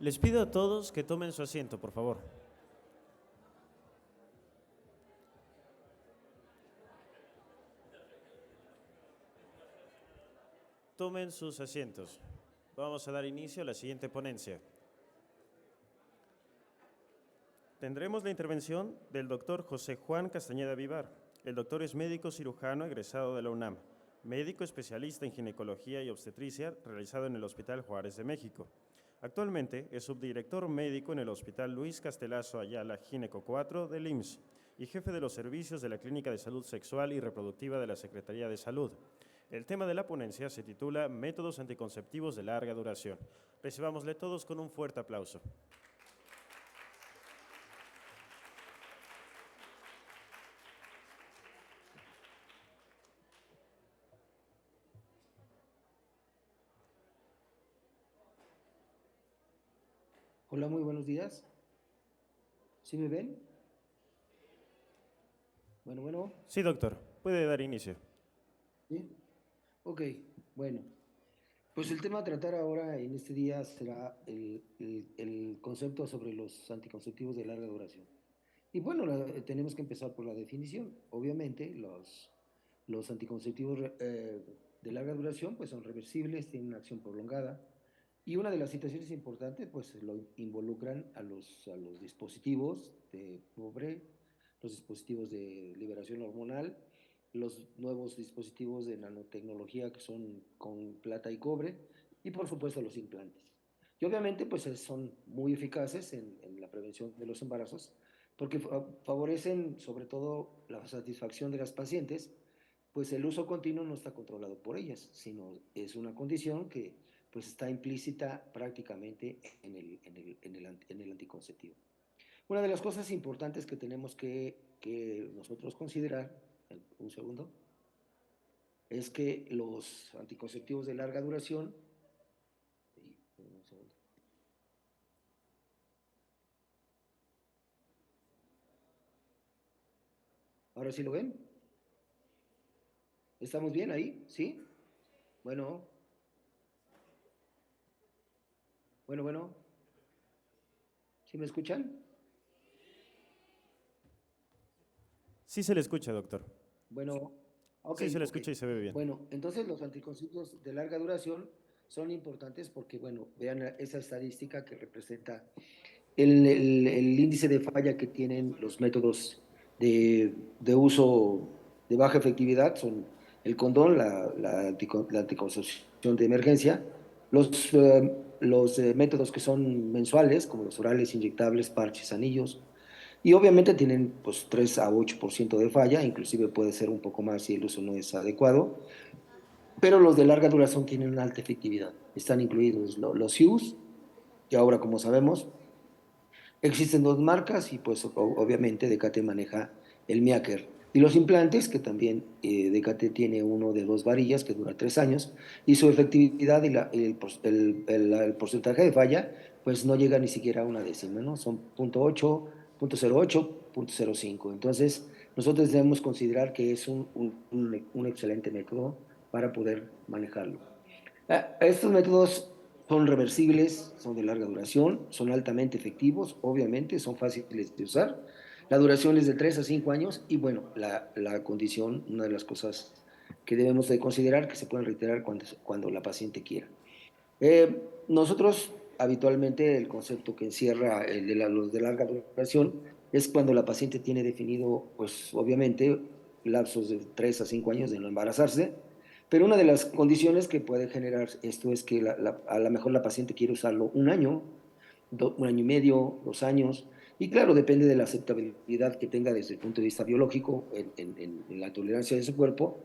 Les pido a todos que tomen su asiento, por favor. Tomen sus asientos. Vamos a dar inicio a la siguiente ponencia. Tendremos la intervención del doctor José Juan Castañeda Vivar. El doctor es médico cirujano egresado de la UNAM, médico especialista en ginecología y obstetricia realizado en el Hospital Juárez de México. Actualmente es subdirector médico en el Hospital Luis Castelazo Ayala Gineco 4 del IMSS y jefe de los servicios de la Clínica de Salud Sexual y Reproductiva de la Secretaría de Salud. El tema de la ponencia se titula Métodos anticonceptivos de larga duración. Recibámosle todos con un fuerte aplauso. Hola, muy buenos días. ¿Sí me ven? Bueno. Sí, doctor. Puede dar inicio. ¿Sí? Ok, bueno. Pues el tema a tratar ahora en este día será el concepto sobre los anticonceptivos de larga duración. Y bueno, tenemos que empezar por la definición. Obviamente, los anticonceptivos de larga duración pues son reversibles, tienen una acción prolongada. Y una de las situaciones importantes pues lo involucran a los dispositivos de cobre, los dispositivos de liberación hormonal, los nuevos dispositivos de nanotecnología que son con plata y cobre y por supuesto los implantes. Y obviamente pues son muy eficaces en la prevención de los embarazos porque favorecen sobre todo la satisfacción de las pacientes, pues el uso continuo no está controlado por ellas, sino es una condición que pues está implícita prácticamente en el anticonceptivo. Una de las cosas importantes que tenemos que nosotros considerar, un segundo, es que los anticonceptivos de larga duración, un segundo. ¿Ahora sí lo ven? ¿Estamos bien ahí? ¿Sí? Bueno, bueno. ¿Sí me escuchan? Sí se le escucha, doctor. Bueno, ok, Sí se le ok. escucha y se ve bien. Bueno, entonces los anticonceptivos de larga duración son importantes porque, bueno, vean esa estadística que representa el índice de falla que tienen los métodos de uso de baja efectividad, son el condón, la anticoncepción de emergencia, los métodos que son mensuales, como los orales, inyectables, parches, anillos, y obviamente tienen pues 3 a 8% de falla, inclusive puede ser un poco más si el uso no es adecuado, pero los de larga duración tienen una alta efectividad. Están incluidos los IUS, que ahora como sabemos existen dos marcas y pues obviamente Decate maneja el Miaker. Y los implantes, que también Decate tiene uno de dos varillas que dura 3 años y su efectividad y el porcentaje de falla pues no llega ni siquiera a una décima, ¿no? Son 0.8, 0.08, 0.05. Entonces nosotros debemos considerar que es un excelente método para poder manejarlo. Estos métodos son reversibles, son de larga duración, son altamente efectivos, obviamente, son fáciles de usar. La duración es de 3 a 5 años y bueno, la condición, una de las cosas que debemos de considerar que se pueden reiterar cuando la paciente quiera. Nosotros habitualmente el concepto que encierra los de larga duración es cuando la paciente tiene definido, pues obviamente, lapsos de 3 a 5 años de no embarazarse, pero una de las condiciones que puede generar esto es que a lo mejor la paciente quiere usarlo un año, 1 año y medio, 2 años, y claro, depende de la aceptabilidad que tenga desde el punto de vista biológico en la tolerancia de su cuerpo.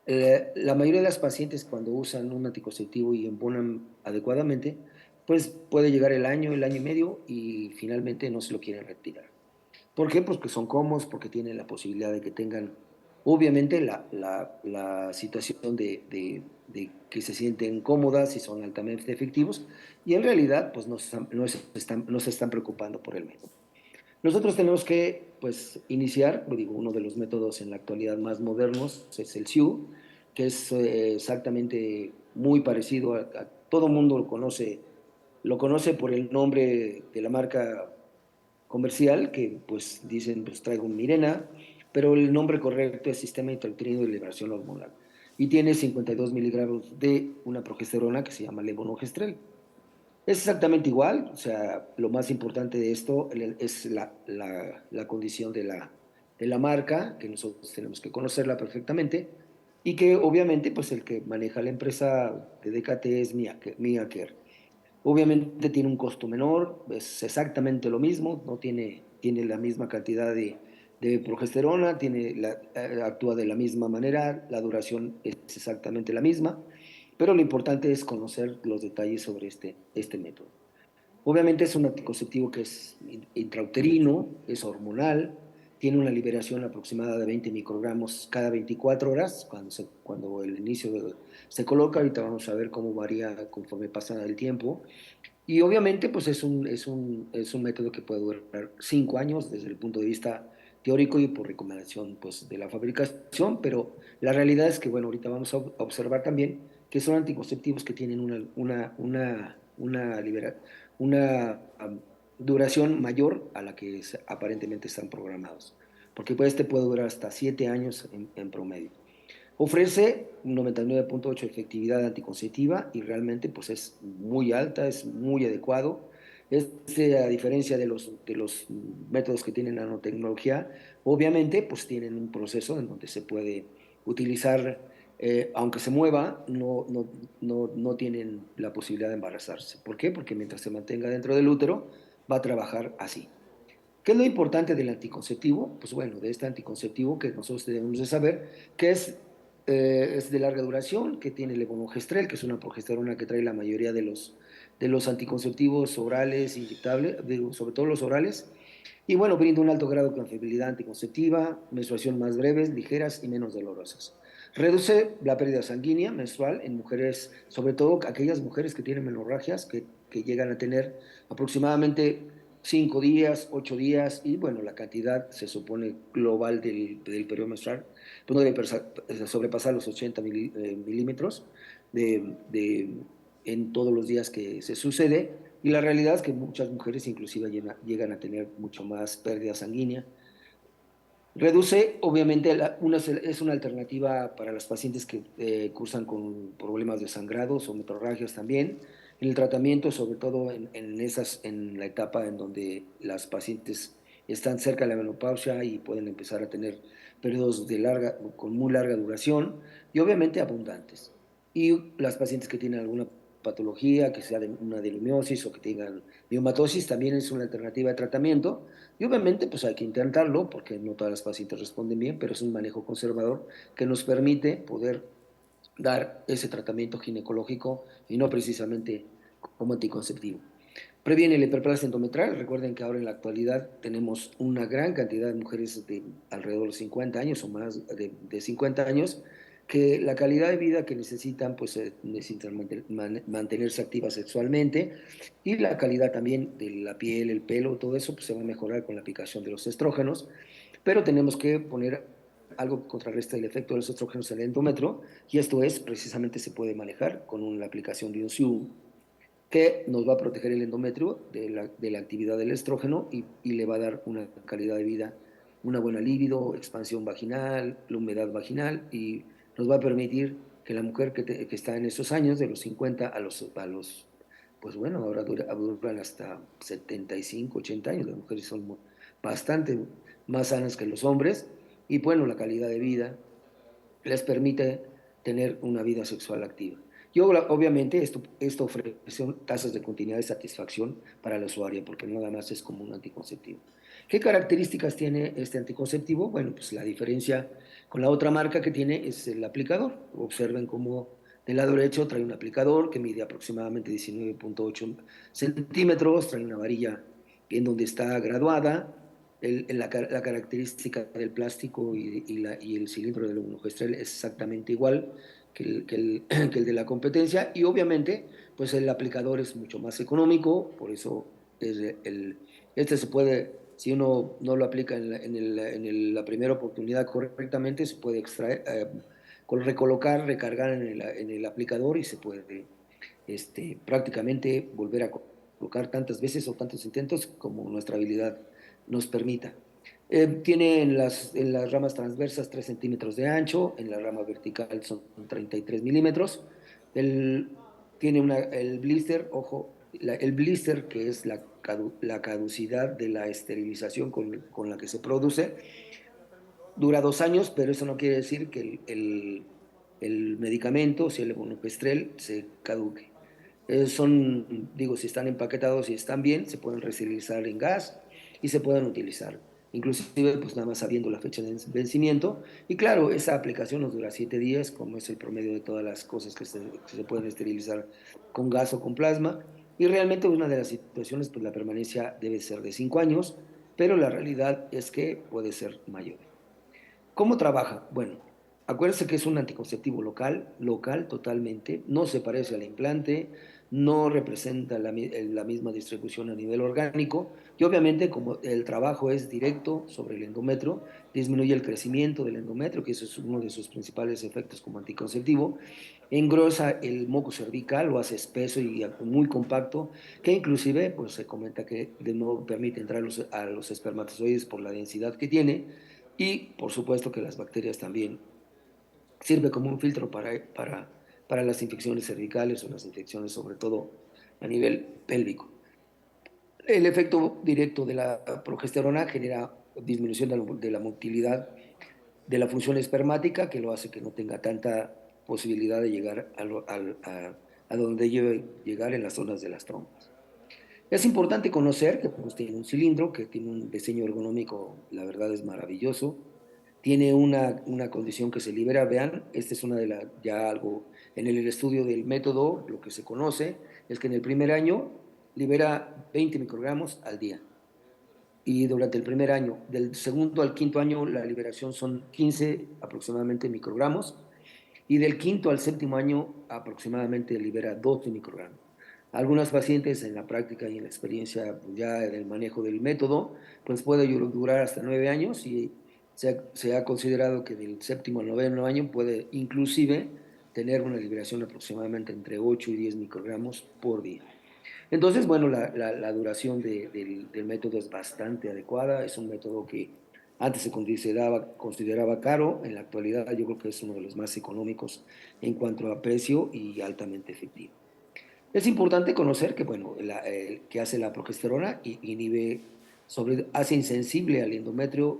La mayoría de las pacientes cuando usan un anticonceptivo y embonan adecuadamente, pues puede llegar el año y medio y finalmente no se lo quieren retirar. ¿Por qué? Pues que son cómodos, porque tienen la posibilidad de que tengan, obviamente, la situación de que se sienten cómodas y son altamente efectivos, y en realidad, pues no se están preocupando por el método. Nosotros tenemos que, pues, iniciar, digo, uno de los métodos en la actualidad más modernos es el SIU, que es exactamente muy parecido todo mundo lo conoce lo conoce por el nombre de la marca comercial, que pues dicen, pues traigo un Mirena, pero el nombre correcto es Sistema Intrauterino de Liberación Hormonal. Y tiene 52 miligramos de una progesterona que se llama levonorgestrel. Es exactamente igual, o sea, lo más importante de esto es la condición de la marca, que nosotros tenemos que conocerla perfectamente, y que obviamente pues el que maneja la empresa de DKT es Mia Care. Obviamente tiene un costo menor, es exactamente lo mismo, no tiene la misma cantidad de progesterona, actúa de la misma manera, la duración es exactamente la misma, pero lo importante es conocer los detalles sobre este método. Obviamente es un anticonceptivo que es intrauterino, es hormonal, tiene una liberación aproximada de 20 microgramos cada 24 horas cuando el se coloca. Ahorita vamos a ver cómo varía conforme pasa el tiempo. Y obviamente, pues es un método que puede durar 5 años desde el punto de vista teórico y por recomendación pues, de la fabricación, pero la realidad es que, bueno, ahorita vamos a observar también que son anticonceptivos que tienen una duración mayor a la que aparentemente están programados, porque pues, este puede durar hasta 7 años en promedio. Ofrece un 99.8 de efectividad anticonceptiva y realmente pues es muy alta, es muy adecuado. A diferencia de los métodos que tienen nanotecnología, obviamente pues tienen un proceso en donde se puede utilizar, aunque se mueva, no tienen la posibilidad de embarazarse. ¿Por qué? Porque mientras se mantenga dentro del útero, va a trabajar así. ¿Qué es lo importante del anticonceptivo? Pues bueno, de este anticonceptivo que nosotros debemos de saber, que es de larga duración, que tiene levonorgestrel, que es una progesterona que trae la mayoría de los anticonceptivos orales, inyectables, sobre todo los orales, y bueno, brinda un alto grado de confiabilidad anticonceptiva, menstruación más breves, ligeras y menos dolorosas. Reduce la pérdida sanguínea menstrual en mujeres, sobre todo aquellas mujeres que tienen menorragias, que llegan a tener aproximadamente 5 días, 8 días, y bueno, la cantidad se supone global del periodo menstrual, pues no debe sobrepasar los 80 milímetros en todos los días que se sucede, y la realidad es que muchas mujeres inclusive llegan a tener mucho más pérdida sanguínea. Reduce, obviamente, es una alternativa para las pacientes que cursan con problemas de sangrados o metorragias también. En el tratamiento, sobre todo en la etapa en donde las pacientes están cerca de la menopausia y pueden empezar a tener periodos con muy larga duración y obviamente abundantes. Y las pacientes que tienen alguna patología, que sea de una adenomiosis o que tengan miomatosis, también es una alternativa de tratamiento y obviamente pues hay que intentarlo porque no todas las pacientes responden bien, pero es un manejo conservador que nos permite poder dar ese tratamiento ginecológico y no precisamente como anticonceptivo. Previene la hiperplasia endometrial. Recuerden que ahora en la actualidad tenemos una gran cantidad de mujeres de alrededor de 50 años o más de 50 años que la calidad de vida que necesitan, pues necesitan mantenerse activas sexualmente y la calidad también de la piel, el pelo, todo eso pues, se va a mejorar con la aplicación de los estrógenos, pero tenemos que poner algo que contrarreste el efecto de los estrógenos en el endometrio y esto es, precisamente se puede manejar con la aplicación de un SIU que nos va a proteger el endometrio de la actividad del estrógeno y le va a dar una calidad de vida, una buena libido, expansión vaginal, la humedad vaginal y nos va a permitir que la mujer que está en esos años, de los 50 pues bueno, ahora duran hasta 75, 80 años, las mujeres son bastante más sanas que los hombres y bueno, la calidad de vida les permite tener una vida sexual activa. Y obviamente esto ofrece tasas de continuidad de satisfacción para el usuario, porque nada más es como un anticonceptivo. ¿Qué características tiene este anticonceptivo? Bueno, pues la diferencia con la otra marca que tiene es el aplicador. Observen cómo del lado derecho trae un aplicador que mide aproximadamente 19.8 centímetros, trae una varilla en donde está graduada, la característica del plástico y el cilindro del monogestrel es exactamente igual que el de la competencia y obviamente pues el aplicador es mucho más económico, por eso este se puede, si uno no lo aplica la primera oportunidad correctamente, se puede extraer, recolocar, recargar en el aplicador y se puede prácticamente volver a colocar tantas veces o tantos intentos como nuestra habilidad nos permita. Tiene en las ramas transversas 3 centímetros de ancho, en la rama vertical son 33 milímetros. El, tiene el blister, ojo, el blister, que es la caducidad de la esterilización con la que se produce, dura 2 años, pero eso no quiere decir que el medicamento, si el Bonopestral, se caduque. Digo, si están empaquetados y están bien, se pueden reutilizar en gas y se pueden utilizar. Inclusive, pues nada más sabiendo la fecha de vencimiento. Y claro, esa aplicación nos dura 7 días, como es el promedio de todas las cosas que se pueden esterilizar con gas o con plasma. Y realmente una de las situaciones, pues la permanencia debe ser de 5 años, pero la realidad es que puede ser mayor. ¿Cómo trabaja? Bueno, acuérdense que es un anticonceptivo local totalmente, no se parece al implante, no representa la misma distribución a nivel orgánico y obviamente como el trabajo es directo sobre el endometrio, disminuye el crecimiento del endometrio, que eso es uno de sus principales efectos como anticonceptivo, engrosa el moco cervical, lo hace espeso y muy compacto, que inclusive pues, se comenta que no permite entrar a los espermatozoides por la densidad que tiene y por supuesto que las bacterias también sirve como un filtro para las infecciones cervicales o las infecciones sobre todo a nivel pélvico. El efecto directo de la progesterona genera disminución de la motilidad de la función espermática, que lo hace que no tenga tanta posibilidad de llegar a donde debe llegar en las zonas de las trompas. Es importante conocer que pues, tiene un cilindro, que tiene un diseño ergonómico, la verdad es maravilloso. Tiene una condición que se libera, vean, esta es una de las, ya algo, en el estudio del método, lo que se conoce es que en el primer año libera 20 microgramos al día. Y durante el primer año, del segundo al quinto año, la liberación son 15 aproximadamente microgramos y del quinto al séptimo año aproximadamente libera 12 microgramos. Algunas pacientes en la práctica y en la experiencia pues ya en el manejo del método, pues puede durar hasta 9 años y se ha considerado que del séptimo al noveno año puede inclusive tener una liberación aproximadamente entre 8 y 10 microgramos por día. Entonces, bueno, la duración del método es bastante adecuada, es un método que antes se consideraba caro, en la actualidad yo creo que es uno de los más económicos en cuanto a precio y altamente efectivo. Es importante conocer que, bueno, que hace la progesterona y inhibe, hace insensible al endometrio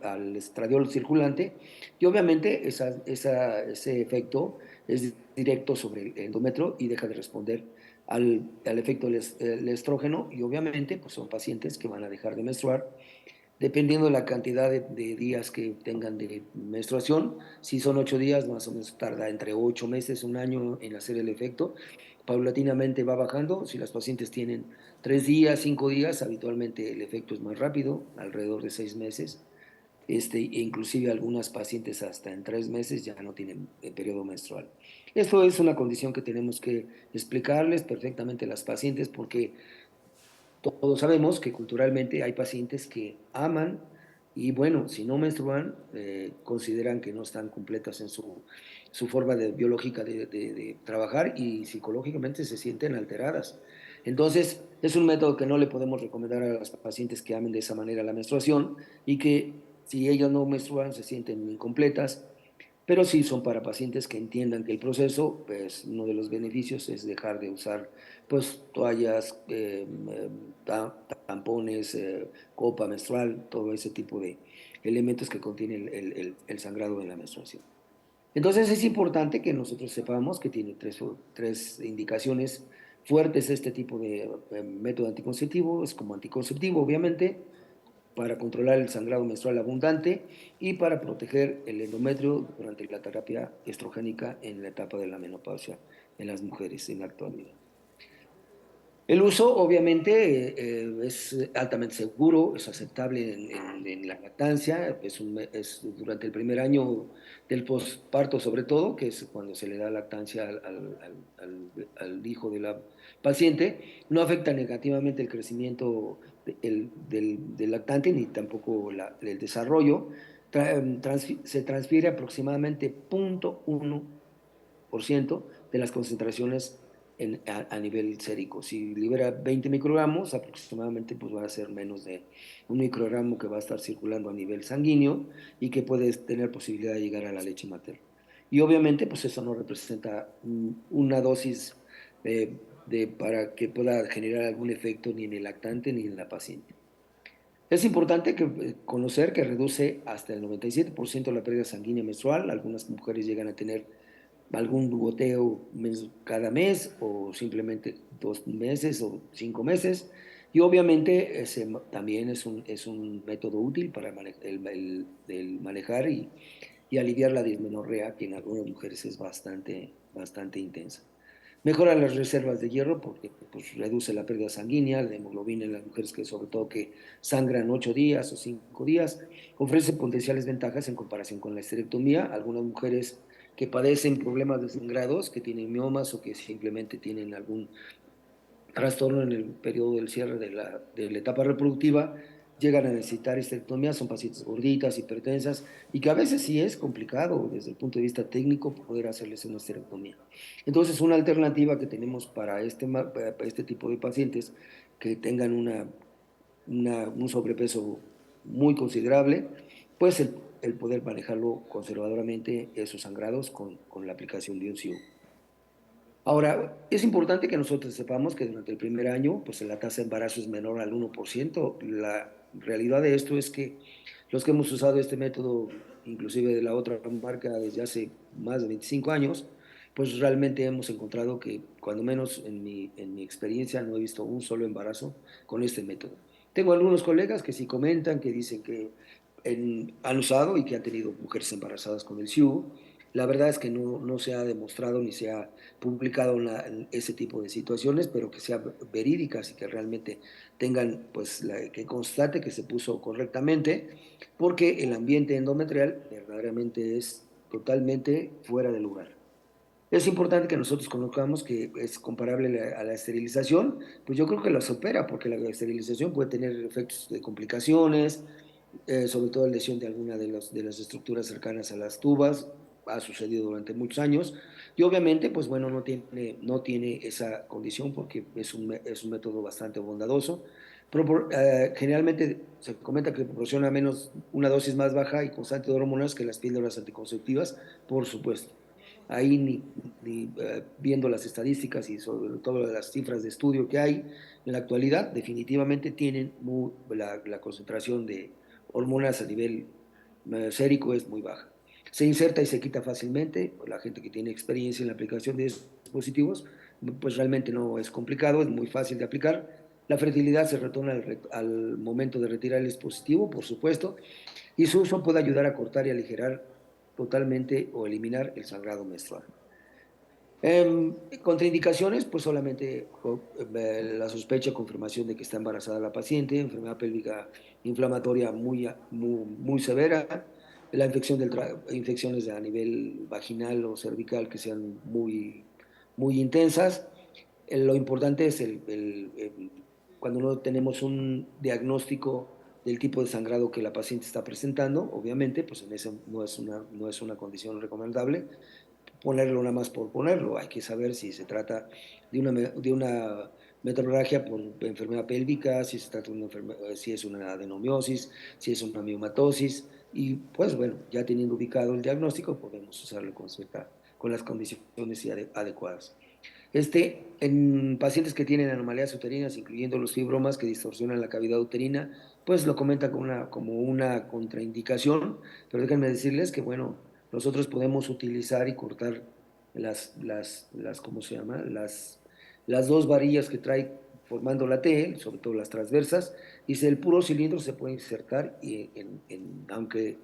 al estradiol circulante y obviamente ese efecto es directo sobre el endometrio y deja de responder al efecto del estrógeno y obviamente pues son pacientes que van a dejar de menstruar dependiendo de la cantidad de días que tengan de menstruación. Si son 8 días, más o menos tarda entre 8 meses, un año en hacer el efecto. Paulatinamente va bajando. Si las pacientes tienen 3 días, 5 días, habitualmente el efecto es más rápido, alrededor de 6 meses. E inclusive algunas pacientes hasta en 3 meses ya no tienen periodo menstrual. Esto es una condición que tenemos que explicarles perfectamente a las pacientes porque todos sabemos que culturalmente hay pacientes que aman y bueno, si no menstruan, consideran que no están completas en su forma biológica de trabajar y psicológicamente se sienten alteradas. Entonces, es un método que no le podemos recomendar a las pacientes que amen de esa manera la menstruación y que si ellas no menstruan se sienten incompletas, pero sí son para pacientes que entiendan que el proceso, pues uno de los beneficios es dejar de usar pues toallas, tampones, copa menstrual, todo ese tipo de elementos que contiene el sangrado de la menstruación. Entonces es importante que nosotros sepamos que tiene tres indicaciones fuertes este tipo de método anticonceptivo, es como anticonceptivo obviamente, para controlar el sangrado menstrual abundante y para proteger el endometrio durante la terapia estrogénica en la etapa de la menopausia en las mujeres en la actualidad. El uso, obviamente, es altamente seguro, es aceptable en la lactancia, es durante el primer año del posparto sobre todo, que es cuando se le da lactancia al hijo de la paciente, no afecta negativamente el crecimiento del lactante ni tampoco el desarrollo. Se transfiere aproximadamente 0,1% de las concentraciones a nivel sérico. Si libera 20 microgramos, aproximadamente pues va a ser menos de un microgramo que va a estar circulando a nivel sanguíneo y que puede tener posibilidad de llegar a la leche materna. Y obviamente pues eso no representa una dosis para que pueda generar algún efecto ni en el lactante ni en la paciente. Es importante conocer que reduce hasta el 97% la pérdida sanguínea menstrual. Algunas mujeres llegan a tener algún goteo cada mes o simplemente 2 meses o 5 meses. Y obviamente también es un método útil para el manejar y aliviar la dismenorrea, que en algunas mujeres es bastante intensa. Mejora las reservas de hierro porque pues, reduce la pérdida sanguínea, la hemoglobina en las mujeres que sobre todo que sangran 8 días o 5 días. Ofrece potenciales ventajas en comparación con la esterectomía. Algunas mujeres que padecen problemas de sangrados, que tienen miomas o que simplemente tienen algún trastorno en el periodo del cierre de la etapa reproductiva, llegan a necesitar histerectomía, son pacientes gorditas, hipertensas, y que a veces sí es complicado desde el punto de vista técnico poder hacerles una histerectomía. Entonces, una alternativa que tenemos para este tipo de pacientes que tengan un sobrepeso muy considerable, pues el poder manejarlo conservadoramente, esos sangrados, con la aplicación de un CIU. Ahora, es importante que nosotros sepamos que durante el primer año, pues la tasa de embarazo es menor al 1%. La realidad de esto es que los que hemos usado este método, inclusive de la otra marca desde hace más de 25 años, pues realmente hemos encontrado que, cuando menos en mi experiencia, no he visto un solo embarazo con este método. Tengo algunos colegas que sí comentan, que dicen que han usado y que han tenido mujeres embarazadas con el SIU. La verdad es que no se ha demostrado ni se ha publicado en ese tipo de situaciones, pero que sean verídicas y que realmente tengan, pues, que constate que se puso correctamente, porque el ambiente endometrial verdaderamente es totalmente fuera de lugar. Es importante que nosotros conozcamos que es comparable a la esterilización, pues yo creo que la supera, porque la esterilización puede tener efectos de complicaciones, sobre todo lesión de alguna de las estructuras cercanas a las tubas. Ha sucedido durante muchos años y obviamente, pues bueno, no tiene esa condición porque es un método bastante bondadoso. Generalmente se comenta que proporciona menos, una dosis más baja y constante de hormonas que las píldoras anticonceptivas, por supuesto. Ahí viendo las estadísticas y sobre todo las cifras de estudio que hay en la actualidad, definitivamente tienen la concentración de hormonas a nivel sérico es muy baja. Se inserta y se quita fácilmente. La gente que tiene experiencia en la aplicación de dispositivos, pues realmente no es complicado, es muy fácil de aplicar. La fertilidad se retorna al momento de retirar el dispositivo, por supuesto, y su uso puede ayudar a cortar y aligerar totalmente o eliminar el sangrado menstrual. Contraindicaciones, pues solamente la sospecha o confirmación de que está embarazada la paciente, enfermedad pélvica inflamatoria muy severa, infecciones a nivel vaginal o cervical que sean muy intensas. Lo importante es cuando no tenemos un diagnóstico del tipo de sangrado que la paciente está presentando, obviamente, pues en ese no es una condición recomendable ponerlo nada más por ponerlo. Hay que saber si se trata de una metrorragia por enfermedad pélvica, si se trata de si es una adenomiosis, si es una miomatosis. Y pues bueno, ya teniendo ubicado el diagnóstico, podemos usarlo con las condiciones adecuadas. En pacientes que tienen anomalías uterinas, incluyendo los fibromas que distorsionan la cavidad uterina, pues lo comentan como una contraindicación, pero déjenme decirles que, bueno, nosotros podemos utilizar y cortar ¿cómo se llama? Las dos varillas que trae formando la T, sobre todo las transversas, y el puro cilindro se puede insertar y aunque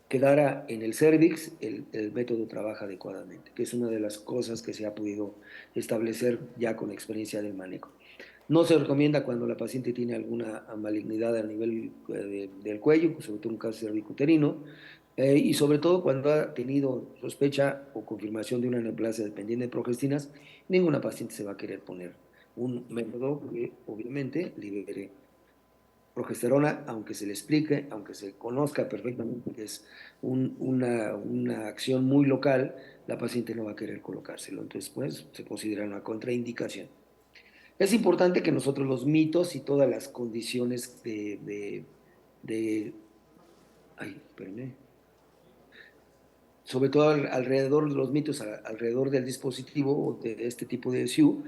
quedara en el cervix, el método trabaja adecuadamente, que es una de las cosas que se ha podido establecer ya con experiencia del manejo. No se recomienda cuando la paciente tiene alguna malignidad a nivel del cuello, sobre todo un cáncer cervicuterino, y sobre todo cuando ha tenido sospecha o confirmación de una neoplasia dependiente de progestinas, ninguna paciente se va a querer poner un método que obviamente libere progesterona, aunque se le explique, aunque se conozca perfectamente que es una acción muy local, la paciente no va a querer colocárselo. Entonces, pues, se considera una contraindicación. Es importante que nosotros los mitos y todas las condiciones de ay, espérame, sobre todo alrededor de los mitos, alrededor del dispositivo o de este tipo de SIU,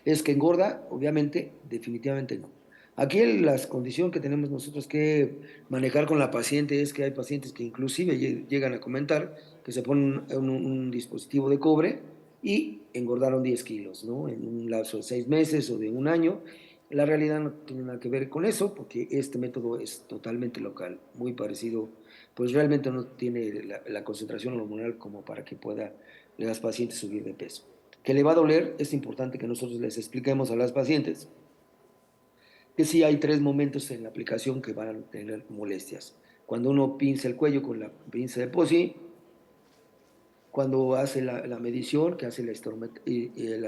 es que engorda, obviamente, definitivamente no. Aquí la condición que tenemos nosotros que manejar con la paciente es que hay pacientes que inclusive llegan a comentar que se ponen un dispositivo de cobre y engordaron 10 kilos, ¿no? En un lapso de 6 meses o de un año. La realidad no tiene nada que ver con eso porque este método es totalmente local, muy parecido, pues realmente no tiene la concentración hormonal como para que pueda las pacientes subir de peso. Que le va a doler, es importante que nosotros les expliquemos a las pacientes que sí hay 3 momentos en la aplicación que van a tener molestias. Cuando uno pinza el cuello con la pinza de POSI, cuando hace la medición, que hace la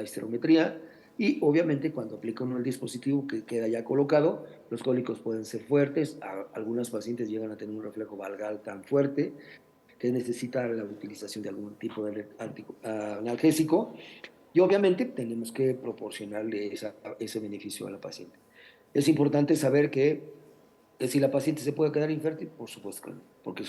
esterometría, y obviamente cuando aplica uno el dispositivo que queda ya colocado, los cólicos pueden ser fuertes, algunas pacientes llegan a tener un reflejo valgal tan fuerte que necesita la utilización de algún tipo de analgésico, y obviamente tenemos que proporcionarle ese beneficio a la paciente. Es importante saber que si la paciente se puede quedar infértil, por supuesto que no, porque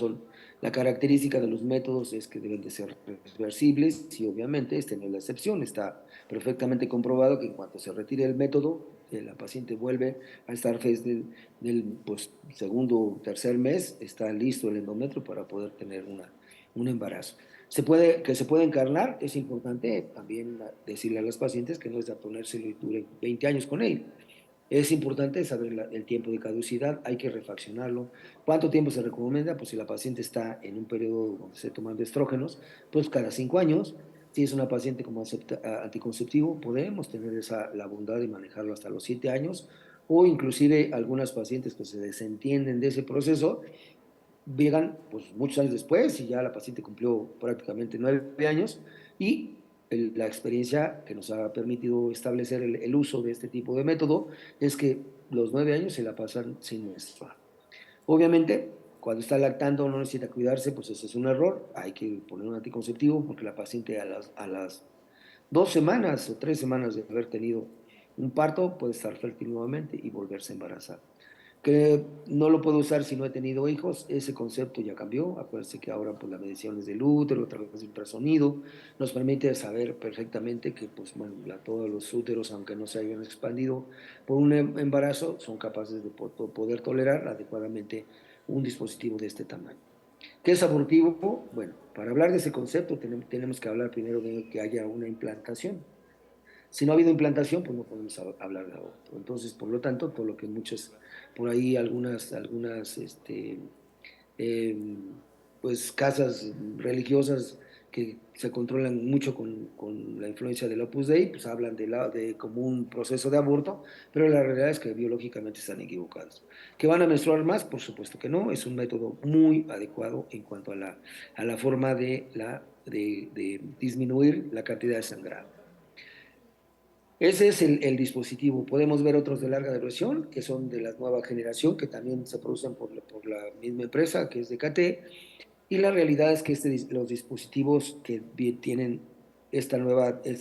la característica de los métodos es que deben de ser reversibles y obviamente esta no es la excepción. Está perfectamente comprobado que en cuanto se retire el método, la paciente vuelve a estar del pues, segundo o tercer mes, está listo el endometrio para poder tener un embarazo. Que se puede encarnar, es importante también decirle a los pacientes que no es de ponérselo y dure 20 años con él. Es importante saber el tiempo de caducidad, hay que refaccionarlo. ¿Cuánto tiempo se recomienda? Pues si la paciente está en un periodo donde se toman estrógenos, pues cada 5 años. Si es una paciente como anticonceptivo, podemos tener la bondad de manejarlo hasta los 7 años, o inclusive algunas pacientes que se desentienden de ese proceso llegan pues muchos años después y ya la paciente cumplió prácticamente 9 años y la experiencia que nos ha permitido establecer el uso de este tipo de método es que los 9 años se la pasan sin menstruar. Obviamente, cuando está lactando no necesita cuidarse, pues ese es un error, hay que poner un anticonceptivo porque la paciente a las 2 semanas o 3 semanas de haber tenido un parto puede estar fértil nuevamente y volverse a embarazar. Que no lo puedo usar si no he tenido hijos, ese concepto ya cambió. Acuérdense que ahora pues, la medición es del útero, a través del ultrasonido, nos permite saber perfectamente que pues, bueno, todos los úteros, aunque no se hayan expandido por un embarazo, son capaces de poder tolerar adecuadamente un dispositivo de este tamaño. ¿Qué es abortivo? Bueno, para hablar de ese concepto tenemos que hablar primero de que haya una implantación. Si no ha habido implantación, pues no podemos hablar de aborto. Entonces, por lo tanto, todo lo que muchas, por ahí algunas eh, pues casas religiosas que se controlan mucho con la influencia del Opus Dei, pues hablan de como un proceso de aborto, pero la realidad es que biológicamente están equivocados. ¿Que van a menstruar más? Por supuesto que no, es un método muy adecuado en cuanto a la forma de disminuir la cantidad de sangrado. Ese es el dispositivo. Podemos ver otros de larga duración, que son de la nueva generación, que también se producen por la misma empresa, que es DKT. Y la realidad es que los dispositivos que tienen esta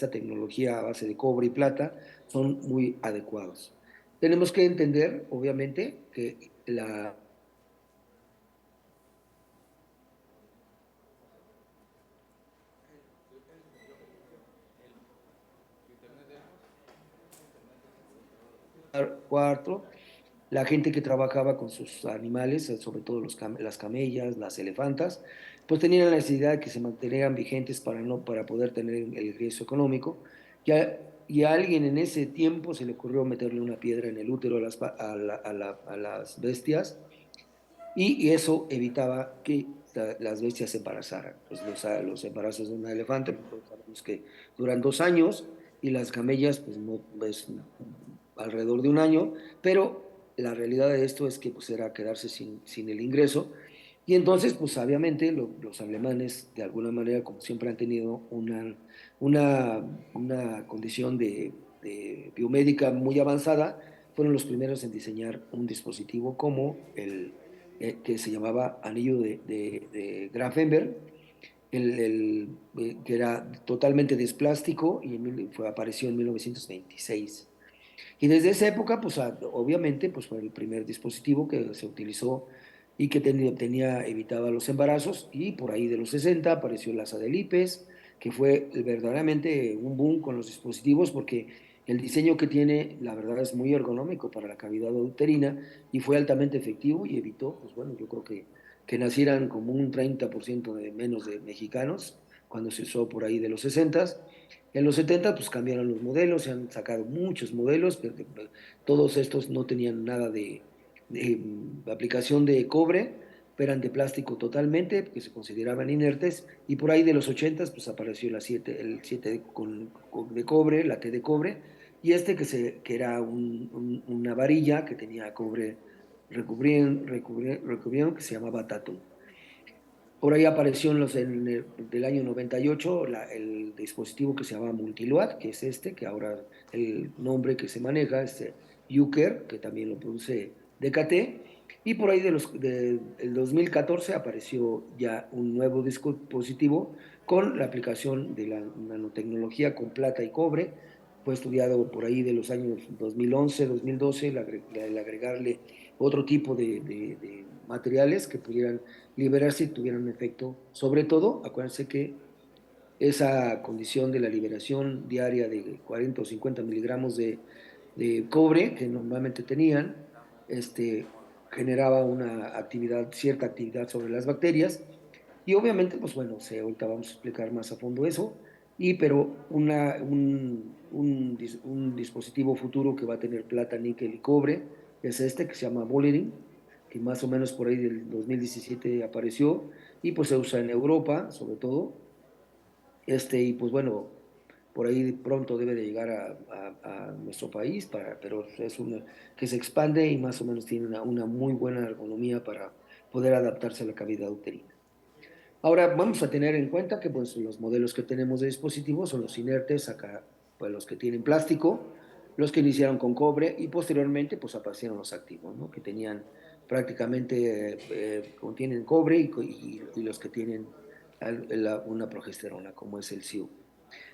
tecnología a base de cobre y plata son muy adecuados. Tenemos que entender, obviamente, que cuarto, la gente que trabajaba con sus animales, sobre todo las camellas, las elefantas, pues tenían la necesidad de que se mantuvieran vigentes para poder tener el ingreso económico. Y a alguien en ese tiempo se le ocurrió meterle una piedra en el útero a las bestias y eso evitaba que las bestias se embarazaran. Pues los embarazos de un elefante, pues, sabemos que duran 2 años y las camellas, pues no, es alrededor de un año, pero la realidad de esto es que pues era quedarse sin el ingreso. Y entonces, pues obviamente los alemanes, de alguna manera, como siempre han tenido una condición de biomédica muy avanzada, fueron los primeros en diseñar un dispositivo como que se llamaba anillo de Grafenberg, que era totalmente de plástico y apareció en 1926. Y desde esa época, pues obviamente, pues fue el primer dispositivo que se utilizó y que evitaba los embarazos. Y por ahí de los 60 apareció el asa de Lipes, que fue verdaderamente un boom con los dispositivos porque el diseño que tiene, la verdad, es muy ergonómico para la cavidad uterina y fue altamente efectivo y evitó, pues bueno, yo creo que nacieran como un 30% de menos de mexicanos cuando se usó por ahí de los 60. En los 70 pues cambiaron los modelos, se han sacado muchos modelos, pero todos estos no tenían nada de aplicación de cobre, eran de plástico totalmente, porque se consideraban inertes, y por ahí de los 80 pues apareció el 7 de cobre, la T de cobre, y que era una varilla que tenía cobre recubriendo, que se llamaba Tatum. Por ahí apareció del año 98 el dispositivo que se llama Multiload, que es que ahora el nombre que se maneja es Uker, que también lo produce DKT. Y por ahí del 2014 apareció ya un nuevo dispositivo con la aplicación de la nanotecnología con plata y cobre. Fue estudiado por ahí de los años 2011, 2012, el agregarle otro tipo de materiales que pudieran liberarse y tuvieran un efecto. Sobre todo, acuérdense que esa condición de la liberación diaria de 40 o 50 miligramos de cobre que normalmente tenían, generaba cierta actividad sobre las bacterias. Y obviamente, pues bueno, ahorita vamos a explicar más a fondo eso, pero un dispositivo futuro que va a tener plata, níquel y cobre es que se llama Bolerin, que más o menos por ahí del 2017 apareció y pues se usa en Europa, sobre todo, y pues bueno, por ahí pronto debe de llegar a nuestro país, pero es una que se expande y más o menos tiene una muy buena ergonomía para poder adaptarse a la cavidad uterina. Ahora vamos a tener en cuenta que pues, los modelos que tenemos de dispositivos son los inertes, acá pues, los que tienen plástico, los que iniciaron con cobre y posteriormente pues aparecieron los activos, ¿no? Que tenían prácticamente, contienen cobre y los que tienen una progesterona, como es el SIU.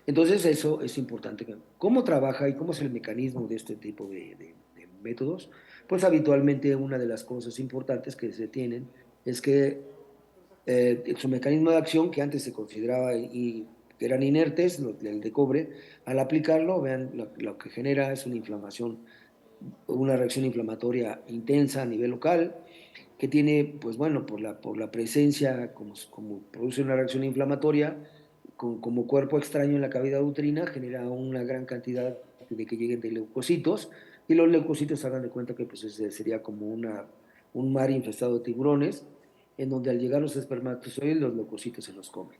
Entonces eso es importante. ¿Cómo trabaja y cómo es el mecanismo de este tipo de métodos? Pues habitualmente una de las cosas importantes que se tienen es que su mecanismo de acción, que antes se consideraba y que eran inertes, el de cobre, al aplicarlo, vean, lo que genera es una inflamación, una reacción inflamatoria intensa a nivel local, que tiene, pues bueno, por la presencia, como produce una reacción inflamatoria, como cuerpo extraño en la cavidad uterina, genera una gran cantidad de que lleguen de leucocitos, y los leucocitos hagan de cuenta que pues, sería como un mar infestado de tiburones, en donde al llegar los espermatozoides, los leucocitos se los comen.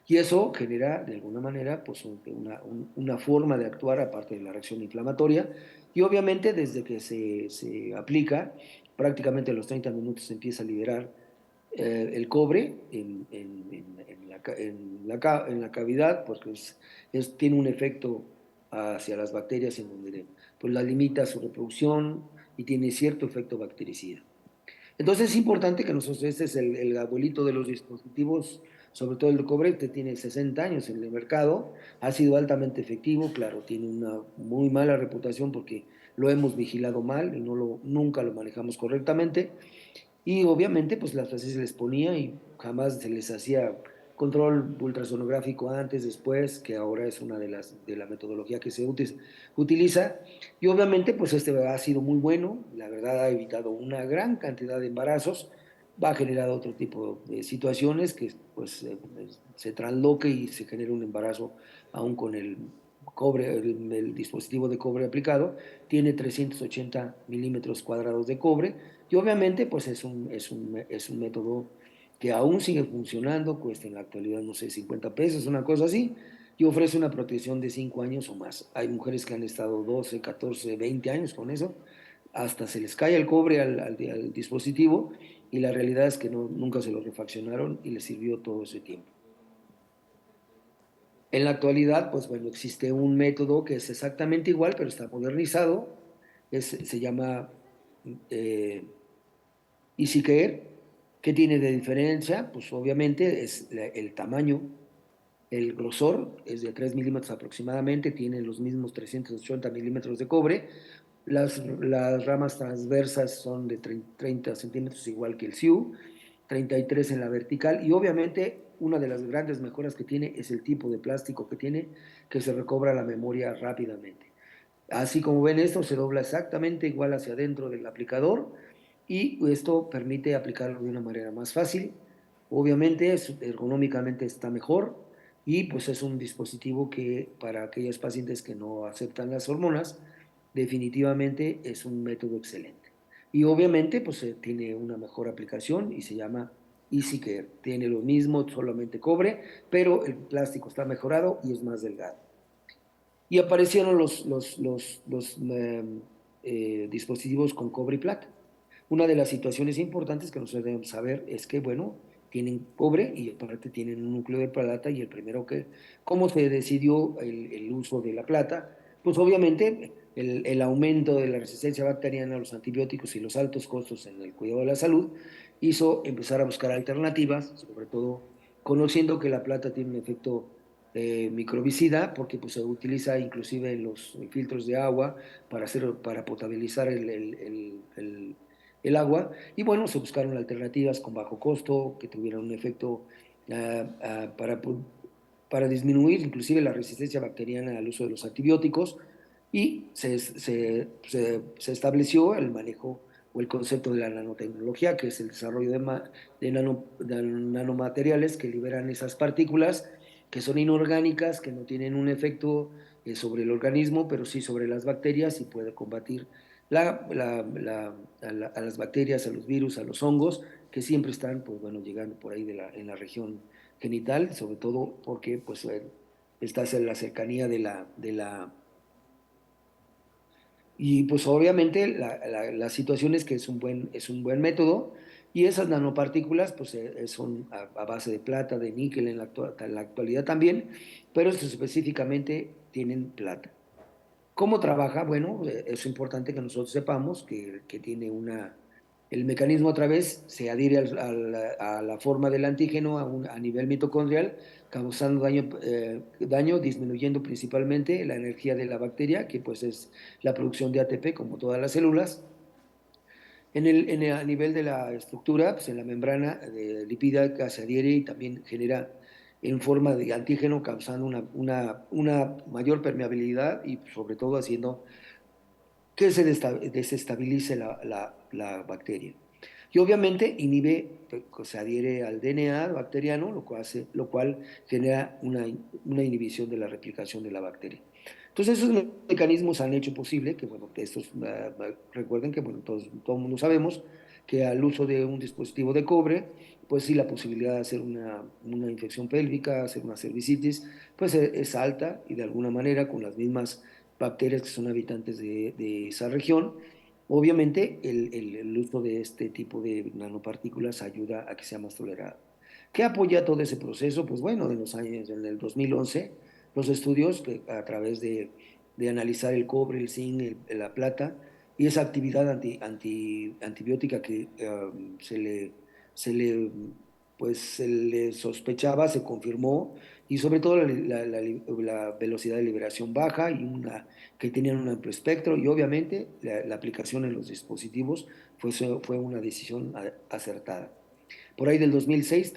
Y eso genera, de alguna manera, pues una forma de actuar aparte de la reacción inflamatoria. Y obviamente, desde que se aplica, prácticamente a los 30 minutos se empieza a liberar el cobre en la cavidad, porque tiene un efecto hacia las bacterias en donde pues, la limita su reproducción y tiene cierto efecto bactericida. Entonces es importante que nosotros, este es el abuelito de los dispositivos, sobre todo el de cobre, que tiene 60 años en el mercado, ha sido altamente efectivo, claro, tiene una muy mala reputación porque lo hemos vigilado mal y nunca lo manejamos correctamente, y obviamente, pues las frases se les ponía y jamás se les hacía control ultrasonográfico antes, después, que ahora es una de la metodología que se utiliza. Y obviamente, pues ha sido muy bueno, la verdad ha evitado una gran cantidad de embarazos, va a generar otro tipo de situaciones que pues se transloque y se genera un embarazo aún con el cobre, el dispositivo de cobre aplicado, tiene 380 milímetros cuadrados de cobre, y obviamente, pues es un método que aún sigue funcionando, cuesta en la actualidad, no sé, 50 pesos, una cosa así, y ofrece una protección de 5 años o más. Hay mujeres que han estado 12, 14, 20 años con eso, hasta se les cae el cobre al dispositivo, y la realidad es que nunca se lo refaccionaron y les sirvió todo ese tiempo. En la actualidad, pues bueno, existe un método que es exactamente igual, pero está modernizado, se llama eh, EasyCare. ¿Qué tiene de diferencia? Pues obviamente es el tamaño, el grosor es de 3 milímetros aproximadamente, tiene los mismos 380 milímetros de cobre. Las ramas transversas son de 30 centímetros, igual que el SIU, 33 en la vertical, y obviamente una de las grandes mejoras que tiene es el tipo de plástico que tiene, que se recobra la memoria rápidamente. Así como ven esto, se dobla exactamente igual hacia adentro del aplicador y esto permite aplicarlo de una manera más fácil. Obviamente, ergonómicamente está mejor y pues es un dispositivo que para aquellos pacientes que no aceptan las hormonas, definitivamente es un método excelente. Y obviamente, pues tiene una mejor aplicación y se llama EasyCare. Tiene lo mismo, solamente cobre, pero el plástico está mejorado y es más delgado. Y aparecieron los dispositivos con cobre y plata. Una de las situaciones importantes que nosotros debemos saber es que, bueno, tienen cobre y aparte tienen un núcleo de plata y el primero que, ¿cómo se decidió el uso de la plata? Pues obviamente el aumento de la resistencia bacteriana a los antibióticos y los altos costos en el cuidado de la salud hizo empezar a buscar alternativas, sobre todo conociendo que la plata tiene un efecto microbicida, porque pues, se utiliza inclusive en los filtros de agua para potabilizar el agua. Y bueno, se buscaron alternativas con bajo costo que tuvieran un efecto para disminuir inclusive la resistencia bacteriana al uso de los antibióticos y se estableció el manejo o el concepto de la nanotecnología, que es el desarrollo de nanomateriales que liberan esas partículas que son inorgánicas, que no tienen un efecto sobre el organismo, pero sí sobre las bacterias y puede combatir la, la, la, a las bacterias, a los virus, a los hongos, que siempre están, pues bueno, llegando por ahí en la región genital, sobre todo porque pues estás en la cercanía y pues obviamente la situación es que es un buen método y esas nanopartículas pues son a base de plata, de níquel en la actualidad también, pero estos específicamente tienen plata. ¿Cómo trabaja? Bueno, es importante que nosotros sepamos que tiene el mecanismo otra vez se adhiere a la forma del antígeno a nivel mitocondrial, causando daño, disminuyendo principalmente la energía de la bacteria, que pues es la producción de ATP, como todas las células. A nivel de la estructura, pues en la membrana lipídica se adhiere y también genera en forma de antígeno, causando una mayor permeabilidad y sobre todo haciendo que se desestabilice la bacteria. Y obviamente inhibe, pues, se adhiere al DNA bacteriano, lo cual genera una inhibición de la replicación de la bacteria. Entonces esos mecanismos han hecho posible que, bueno, recuerden que, bueno, todo el mundo sabemos que al uso de un dispositivo de cobre, pues sí, la posibilidad de hacer una infección pélvica, hacer una cervicitis, pues es alta y de alguna manera con las mismas bacterias que son habitantes de esa región. Obviamente, el uso de este tipo de nanopartículas ayuda a que sea más tolerado. ¿Qué apoya todo ese proceso? Pues bueno, en el 2011, los estudios a través de analizar el cobre, el zinc, la plata y esa actividad antibiótica que se le, se le sospechaba, se confirmó y sobre todo la velocidad de liberación baja y que tenían un amplio espectro y obviamente la aplicación en los dispositivos fue una decisión acertada. Por ahí del 2006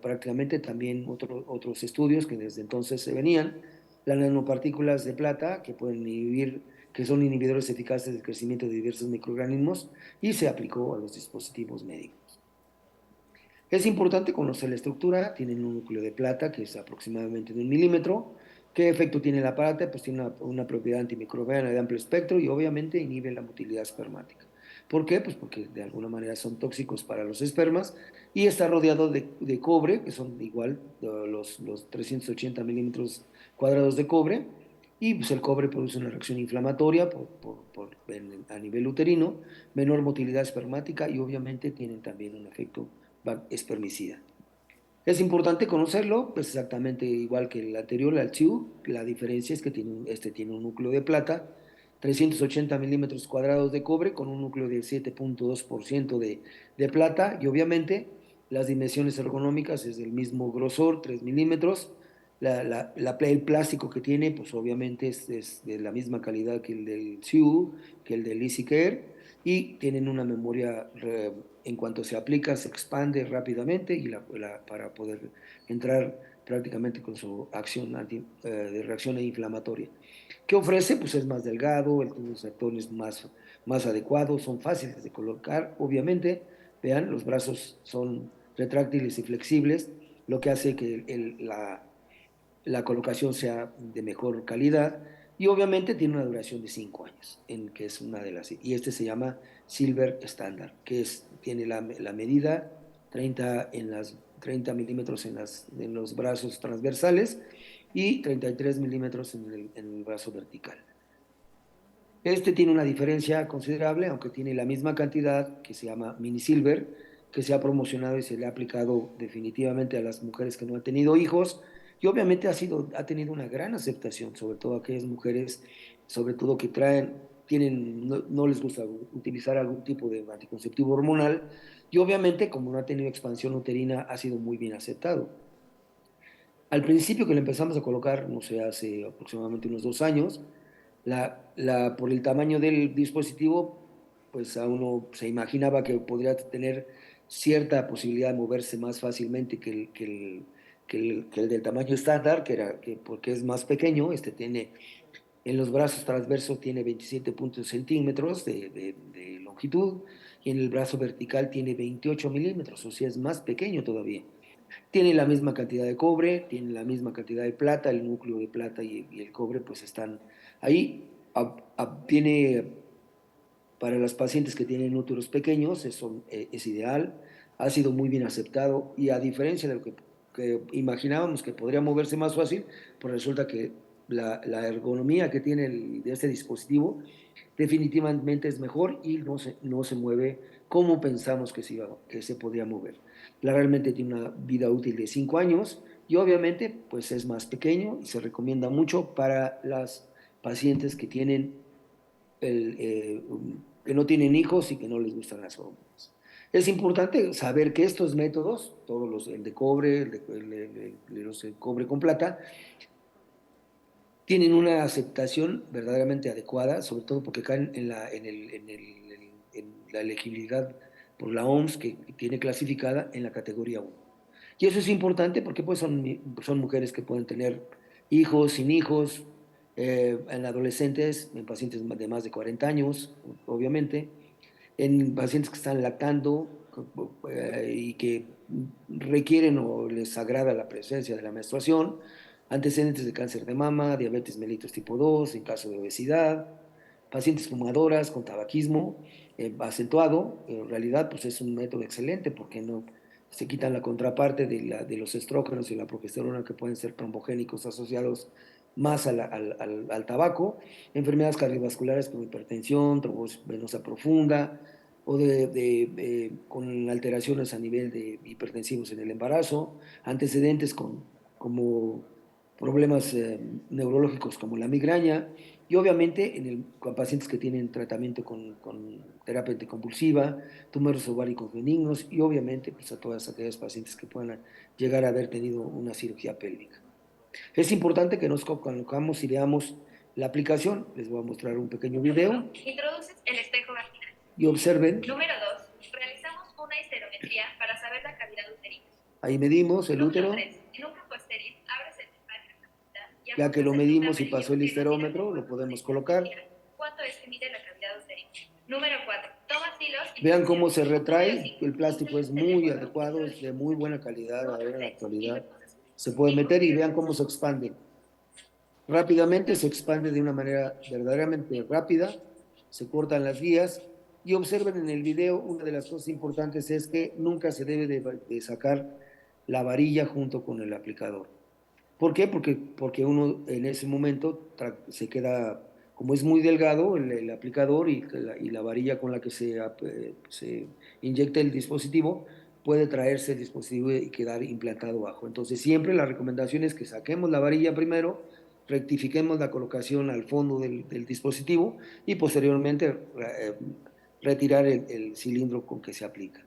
prácticamente también otros estudios que desde entonces se venían, las nanopartículas de plata que pueden inhibir, que son inhibidores eficaces del crecimiento de diversos microorganismos y se aplicó a los dispositivos médicos. Es importante conocer la estructura, tienen un núcleo de plata que es aproximadamente de 1 milímetro. ¿Qué efecto tiene la plata? Pues tiene una propiedad antimicrobiana de amplio espectro y obviamente inhibe la motilidad espermática. ¿Por qué? Pues porque de alguna manera son tóxicos para los espermas y está rodeado de cobre, que son igual los 380 milímetros cuadrados de cobre, y pues el cobre produce una reacción inflamatoria a nivel uterino, menor motilidad espermática y obviamente tienen también un efecto espermicida. Es importante conocerlo, pues exactamente igual que el anterior, el Chiu. La diferencia es que este tiene un núcleo de plata 380 milímetros cuadrados de cobre con un núcleo de 7.2% de plata y obviamente las dimensiones ergonómicas es del mismo grosor, 3 milímetros. El plástico que tiene, pues obviamente es de la misma calidad que el del Sioux, que el del EasyCare, y tienen una memoria, en cuanto se aplica, se expande rápidamente y para poder entrar prácticamente con su acción de reacción inflamatoria. ¿Qué ofrece? Pues es más delgado, los actores más adecuados, son fáciles de colocar, obviamente. Vean, los brazos son retráctiles y flexibles, lo que hace que la colocación sea de mejor calidad y obviamente tiene una duración de 5 años, que es una de las... Y este se llama Silver Standard, tiene la medida 30 milímetros en los brazos transversales y 33 milímetros en el brazo vertical. Este tiene una diferencia considerable, aunque tiene la misma cantidad que se llama Mini Silver, que se ha promocionado y se le ha aplicado definitivamente a las mujeres que no han tenido hijos, y obviamente ha tenido una gran aceptación, sobre todo aquellas mujeres, sobre todo que no les gusta utilizar algún tipo de anticonceptivo hormonal, y obviamente como no ha tenido expansión uterina, ha sido muy bien aceptado. Al principio que le empezamos a colocar, no sé, hace aproximadamente unos 2 años, por el tamaño del dispositivo, pues a uno se imaginaba que podría tener cierta posibilidad de moverse más fácilmente que el del tamaño estándar, porque es más pequeño. En los brazos transversos tiene 27 centímetros de longitud y en el brazo vertical tiene 28 milímetros, o sea, es más pequeño todavía. Tiene la misma cantidad de cobre, tiene la misma cantidad de plata, el núcleo de plata y el cobre pues están ahí. Tiene, para las pacientes que tienen úteros pequeños, es ideal, ha sido muy bien aceptado y a diferencia de lo que imaginábamos que podría moverse más fácil, pues resulta que la ergonomía que tiene de este dispositivo definitivamente es mejor y no se mueve como pensamos que se podría mover. Realmente tiene una vida útil de 5 años y obviamente pues es más pequeño y se recomienda mucho para las pacientes que no tienen hijos y que no les gustan las hormonas. Es importante saber que estos métodos, el de cobre, el cobre con plata, tienen una aceptación verdaderamente adecuada, sobre todo porque caen en la elegibilidad por la OMS que tiene clasificada en la categoría 1. Y eso es importante porque pues son mujeres que pueden tener hijos, sin hijos, en adolescentes, en pacientes de más de 40 años, obviamente, en pacientes que están lactando y que requieren o les agrada la presencia de la menstruación, antecedentes de cáncer de mama, diabetes mellitus tipo 2, en caso de obesidad, pacientes fumadoras con tabaquismo acentuado. En realidad pues es un método excelente porque no se quitan la contraparte de los estrógenos y la progesterona que pueden ser trombogénicos asociados más al tabaco, enfermedades cardiovasculares como hipertensión, trombosis venosa profunda, o con alteraciones a nivel de hipertensivos en el embarazo, antecedentes como problemas neurológicos como la migraña, y obviamente con pacientes que tienen tratamiento con terapia anticonvulsiva, tumores ováricos benignos, y obviamente pues, a todas aquellas pacientes que puedan llegar a haber tenido una cirugía pélvica. Es importante que nos conozcamos y veamos la aplicación. Les voy a mostrar un pequeño video. Introduces el espejo vaginal. Y observen. Número 2. Realizamos una histerometría para saber la cavidad uterina. Ahí medimos el útero. Número 3. En un campo estéril, abres el espacio. Ya que lo medimos y pasó el histerómetro, lo podemos colocar. ¿Cuánto es que mide la cavidad uterina? Número 4. Tomas hilos. Vean cómo se retrae. El plástico es muy adecuado, es de muy buena calidad ahora en la actualidad. Se puede meter y vean cómo se expande. Rápidamente se expande de una manera verdaderamente rápida, se cortan las vías y observen en el video, una de las cosas importantes es que nunca se debe de sacar la varilla junto con el aplicador. ¿Por qué? Porque uno en ese momento se queda, como es muy delgado el aplicador y la varilla con la que se inyecta el dispositivo, puede traerse el dispositivo y quedar implantado abajo. Entonces siempre la recomendación es que saquemos la varilla primero, rectifiquemos la colocación al fondo del dispositivo y posteriormente retirar el cilindro con que se aplica.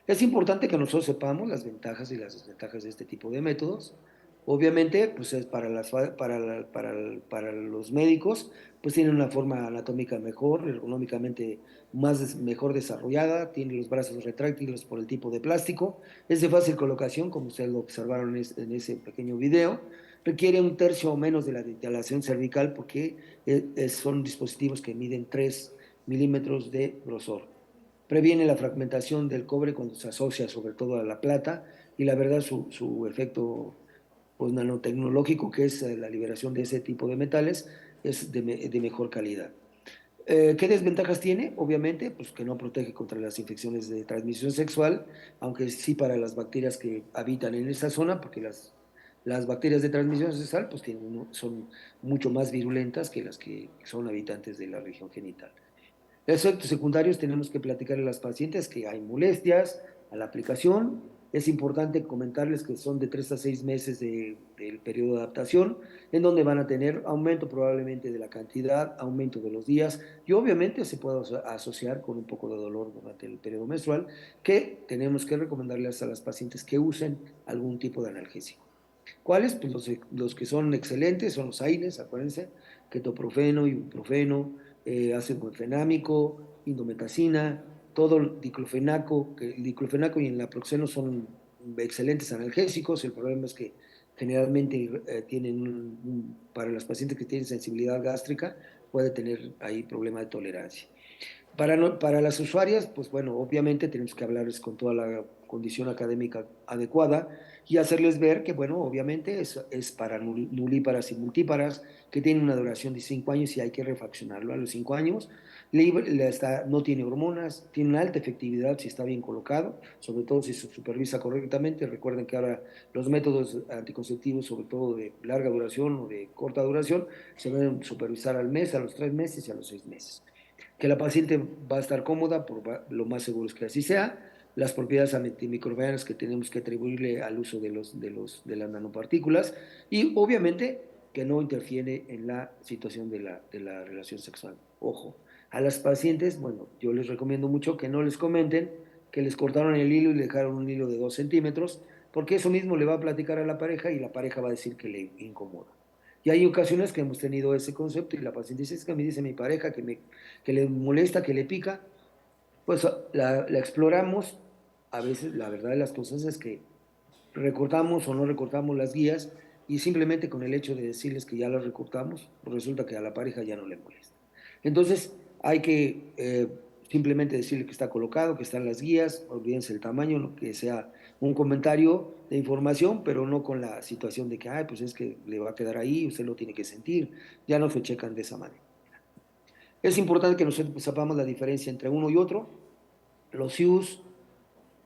Es importante que nosotros sepamos las ventajas y las desventajas de este tipo de métodos. Obviamente, pues es para los médicos, pues tienen una forma anatómica mejor, ergonómicamente mejor desarrollada, tienen los brazos retráctiles por el tipo de plástico, es de fácil colocación, como ustedes lo observaron en ese pequeño video, requiere un tercio o menos de la dilatación cervical porque son dispositivos que miden 3 milímetros de grosor. Previene la fragmentación del cobre cuando se asocia sobre todo a la plata y la verdad su efecto pues, nanotecnológico, que es la liberación de ese tipo de metales, es de mejor calidad. ¿Qué desventajas tiene? Obviamente, pues que no protege contra las infecciones de transmisión sexual, aunque sí para las bacterias que habitan en esa zona, porque las bacterias de transmisión sexual pues son mucho más virulentas que las que son habitantes de la región genital. Los efectos secundarios tenemos que platicarle a las pacientes que hay molestias a la aplicación. Es importante comentarles que son de 3 a 6 meses del periodo de adaptación, en donde van a tener aumento probablemente de la cantidad, aumento de los días y obviamente se puede asociar con un poco de dolor durante el periodo menstrual, que tenemos que recomendarles a las pacientes que usen algún tipo de analgésico. ¿Cuáles? Pues los que son excelentes son los AINES, acuérdense, ketoprofeno, ibuprofeno, ácido bufenámico, indometacina, todo el diclofenaco, que el diclofenaco y el naproxeno son excelentes analgésicos. El problema es que generalmente tienen, para los pacientes que tienen sensibilidad gástrica, puede tener ahí problema de tolerancia. Para las usuarias, pues bueno, obviamente tenemos que hablarles con toda la condición académica adecuada y hacerles ver que, bueno, obviamente es para nulíparas y multíparas, que tienen una duración de 5 años y hay que refaccionarlo a los 5 años. No tiene hormonas, tiene una alta efectividad si está bien colocado, sobre todo si se supervisa correctamente. Recuerden que ahora los métodos anticonceptivos, sobre todo de larga duración o de corta duración, se deben supervisar al mes, a los 3 meses y a los 6 meses. Que la paciente va a estar cómoda, lo más seguro es que así sea. Las propiedades antimicrobianas que tenemos que atribuirle al uso de las nanopartículas y obviamente que no interfiere en la situación de la relación sexual. Ojo, a las pacientes, bueno, yo les recomiendo mucho que no les comenten que les cortaron el hilo y le dejaron un hilo de 2 centímetros, porque eso mismo le va a platicar a la pareja y la pareja va a decir que le incomoda. Y hay ocasiones que hemos tenido ese concepto y la paciente dice, es que me dice mi pareja que le molesta, que le pica, pues la exploramos. A veces la verdad de las cosas es que recortamos o no recortamos las guías y simplemente con el hecho de decirles que ya las recortamos, pues resulta que a la pareja ya no le molesta. Entonces hay que simplemente decirle que está colocado, que están las guías, olvídense el tamaño, ¿no? Que sea un comentario de información, pero no con la situación de que, ay, pues es que le va a quedar ahí, usted lo tiene que sentir, ya no se checan de esa manera. Es importante que nosotros sepamos la diferencia entre uno y otro. Los SIUs,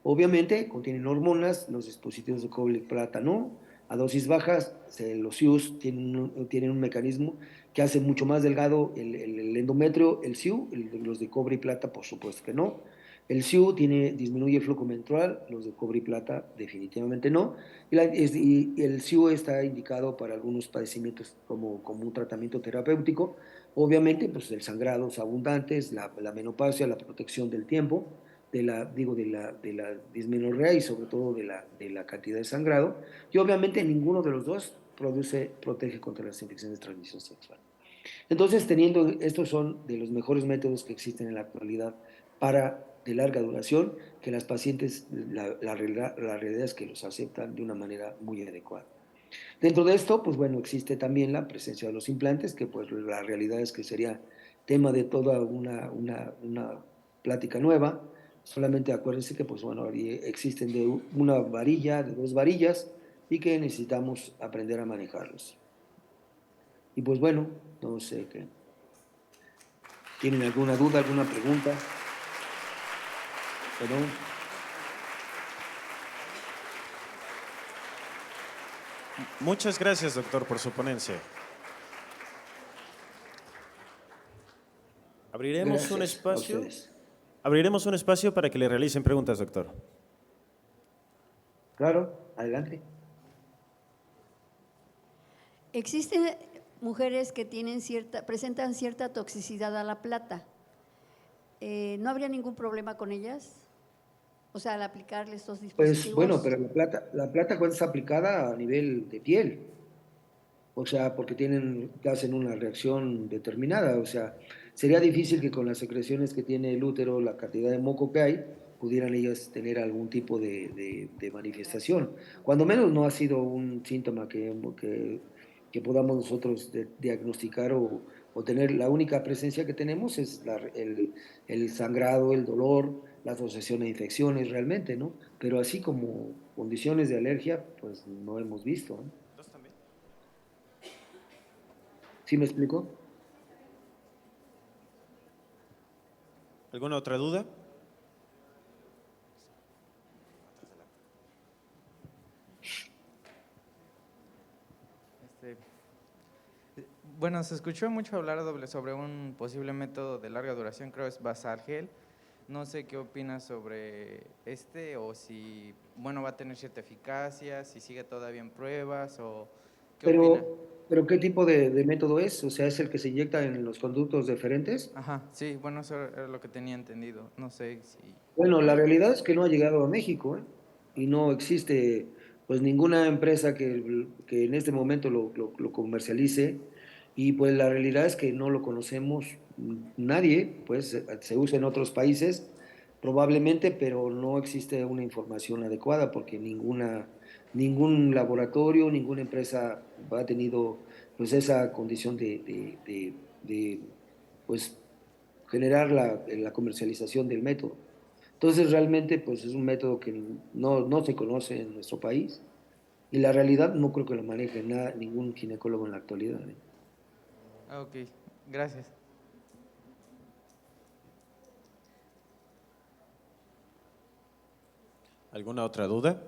obviamente, contienen hormonas, los dispositivos de cobre y plata no. A dosis bajas, los SIUs tienen un mecanismo que hace mucho más delgado el endometrio, el SIU, los de cobre y plata, por supuesto que no. El SIU disminuye el flujo menstrual, los de cobre y plata definitivamente no. Y el SIU está indicado para algunos padecimientos como un tratamiento terapéutico. Obviamente, pues el sangrados abundantes, la menopausia, la protección del tiempo, de la dismenorrea y sobre todo de la cantidad de sangrado. Y obviamente ninguno de los dos protege contra las infecciones de transmisión sexual. Entonces, estos son de los mejores métodos que existen en la actualidad para de larga duración, que las pacientes, la realidad es que los aceptan de una manera muy adecuada. Dentro de esto, pues bueno, existe también la presencia de los implantes, que pues la realidad es que sería tema de toda una plática nueva. Solamente acuérdense que pues bueno, existen de una varilla, de 2 varillas, y que necesitamos aprender a manejarlos. Y pues bueno, no sé qué. ¿Tienen alguna duda, alguna pregunta? Perdón. Muchas gracias, doctor, por su ponencia. Abriremos un Gracias a espacio. ustedes. Abriremos un espacio para que le realicen preguntas, doctor. Claro, adelante. Existen mujeres que presentan cierta toxicidad a la plata. ¿No habría ningún problema con ellas? O sea, al aplicarle estos Pues bueno, dispositivos. pero la plata cuando está aplicada a nivel de piel, o sea, porque hacen una reacción determinada, o sea, sería difícil que con las secreciones que tiene el útero, la cantidad de moco que hay, pudieran ellas tener algún tipo de manifestación. Cuando menos no ha sido un síntoma que podamos nosotros diagnosticar o tener. La única presencia que tenemos es el sangrado, el dolor, la asociación a infecciones realmente, ¿no? Pero así como condiciones de alergia, pues no hemos visto, ¿no? ¿Dos también? ¿Sí me explico? ¿Alguna otra duda? Este, bueno, se escuchó mucho hablar sobre un posible método de larga duración, creo es basal gel. No sé qué opinas sobre o si, bueno, va a tener cierta eficacia, si sigue todavía en pruebas o qué opina. Pero ¿qué tipo de método es? O sea, ¿es el que se inyecta en los conductos deferentes? Ajá, sí, bueno, eso era lo que tenía entendido. No sé si… Bueno, la realidad es que no ha llegado a México, ¿eh? Y no existe pues ninguna empresa que en este momento lo comercialice, y pues la realidad es que no lo conocemos nadie, pues se usa en otros países probablemente, pero no existe una información adecuada porque ningún laboratorio, ninguna empresa ha tenido pues esa condición de, pues generar la comercialización del método. Entonces, realmente, pues es un método que no se conoce en nuestro país, y la realidad no creo que lo maneje ningún ginecólogo en la actualidad, ¿eh? Ah, ok, gracias. ¿Alguna otra duda?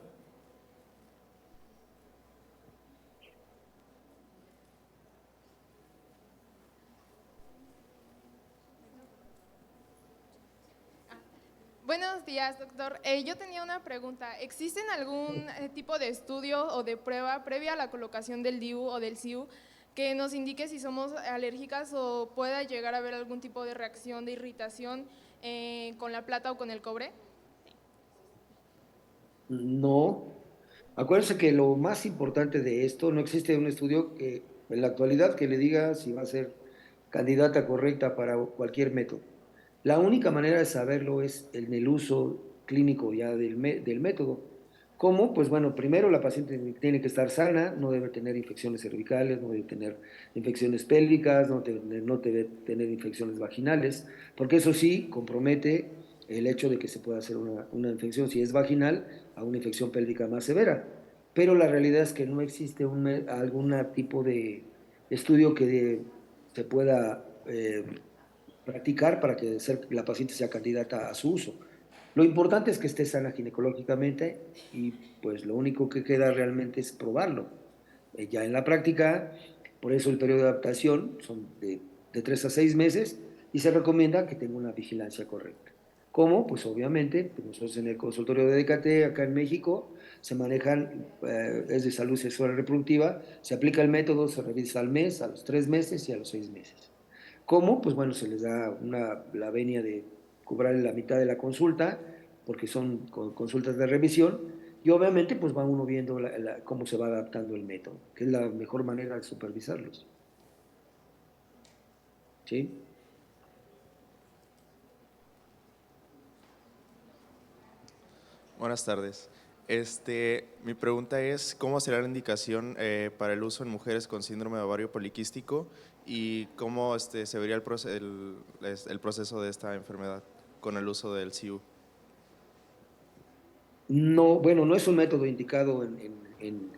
Buenos días, doctor. Yo tenía una pregunta. ¿Existen algún tipo de estudio o de prueba previa a la colocación del DIU o del SIU que nos indique si somos alérgicas o pueda llegar a haber algún tipo de reacción, de irritación con la plata o con el cobre? No. Acuérdense que lo más importante de esto, no existe un estudio que en la actualidad que le diga si va a ser candidata correcta para cualquier método. La única manera de saberlo es en el uso clínico ya del método. ¿Cómo? Pues bueno, primero la paciente tiene que estar sana, no debe tener infecciones cervicales, no debe tener infecciones pélvicas, no debe tener infecciones vaginales, porque eso sí compromete el hecho de que se pueda hacer una infección, si es vaginal, a una infección pélvica más severa. Pero la realidad es que no existe algún tipo de estudio se pueda practicar para que la paciente sea candidata a su uso. Lo importante es que esté sana ginecológicamente, y pues lo único que queda realmente es probarlo. Ya en la práctica, por eso el periodo de adaptación son de 3 a 6 meses, y se recomienda que tenga una vigilancia correcta. ¿Cómo? Pues obviamente, pues nosotros en el consultorio de DKT acá en México se manejan, es de salud sexual y reproductiva, se aplica el método, se revisa al mes, a los 3 meses y a los 6 meses. ¿Cómo? Pues bueno, se les da la venia de cobrar la mitad de la consulta, porque son consultas de revisión, y obviamente pues va uno viendo cómo se va adaptando el método, que es la mejor manera de supervisarlos. ¿Sí? Buenas tardes. Mi pregunta es, ¿cómo será la indicación para el uso en mujeres con síndrome de ovario poliquístico y cómo se vería el proceso de esta enfermedad con el uso del SIU? No, bueno, no es un método indicado en